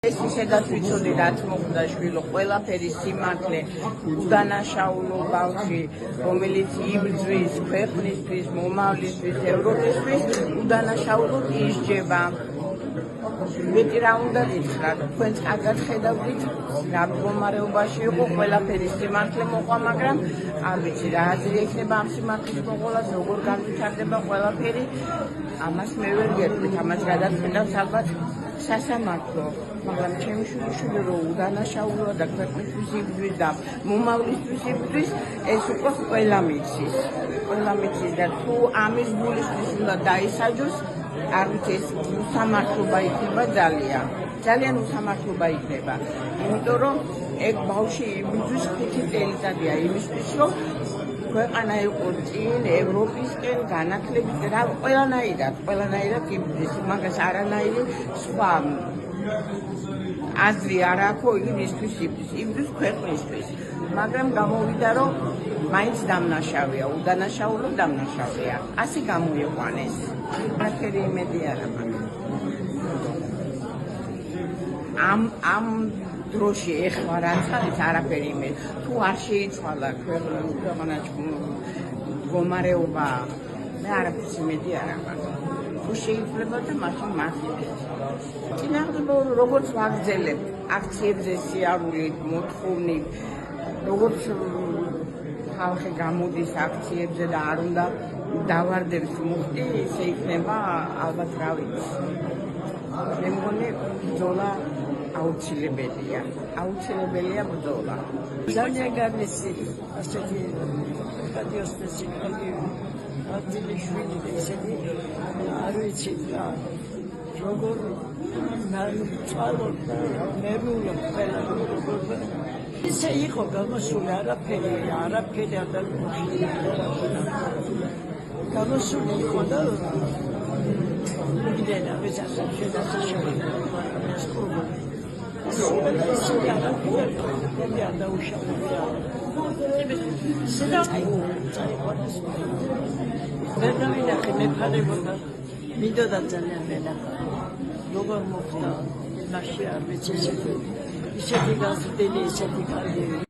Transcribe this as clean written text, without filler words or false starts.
ეს ისედაც ვიცოდი რაც მოხდა შვილო ყველაფერი სიმართლე უდანაშაულო ბავშვი რომელიც იბრძვის ქვეყნისთვის მომავლისთვის ევროპისთვის უდანაშაულოდ ისჯება მეტი რა უნდა გითხრა თქვენც კარგად ხედავთ რა მდგომარეობაში იყო ყველაფერი სიმართლე მოყვა მაგრამ არ ვიცი რა აზრი ექნება ამ სიმართლის მოყოლას როგორ განვითარდება ყველაფერი ამას მე ვერ გეტყვით ამას გადაწყვეტავს ალბათ სასამართლო მაგრამ ჩემი შვილი რომ უდანაშაულოა და ქვეყნისთვის იბრძვის და მომავლისთვის იბრძვის ეს უკვე ყველა მიცის და თუ ამის გულისთვის უნდა დაისაჯოს არ ვიცი ეს უსამართლობა იქნება ძალიან უსამართლობა იქნება იმიტომ რომ ეგ ბავშვი იბრძვის 5 წელიწადია იმისთვის რომ ქვეყანა იყო წინ ევროპისკენ განათლებით რა ყველანაირად იბრძვის მაგას არანაირი სხვა აზრი არ აქვს იმისთვის იბრძვის ქვეყნისთვის მაგრამ გამოვიდა რომ მაინც დამნაშავეა უდანაშაულო დამნაშავეა ასე გამოიყვანეს არაფერი იმედი არა ამ დროში ეხლა რაც არის არაფერი იმედი თუ არ შეიცვალა ქვეყანაში მდგომარეობა მე არაფერს იმედი არ აქვს თუ შეიძლება და მაშინ წინააღმდეგ როგორც ვაგრძელებ აქციებზე სიარულით მოთხოვნით როგორც ხალხი გამოდის აქციებზე და არ უნდა დავარდებს მუხტი ისე იქნება ალბათ რა ვიცი მე მგონი ბრძოლა აუცილებელია ბრძოლა ძალიან განესი ასეთი პატრიოტიზმი ადგილიშვილი ესეთი არ ვიცი რა როგორ წვალოთ ნერვული ყველა როგორ ისე იყო გამოსული არაფერი არ გამოსული იყო და მიგდენა ვიზასა შეიძლება მიდოდა ძალიან მენა როგორ მოხდა ნაში არ ვიცი ისეთი გაზრდილი ისეთი კარგი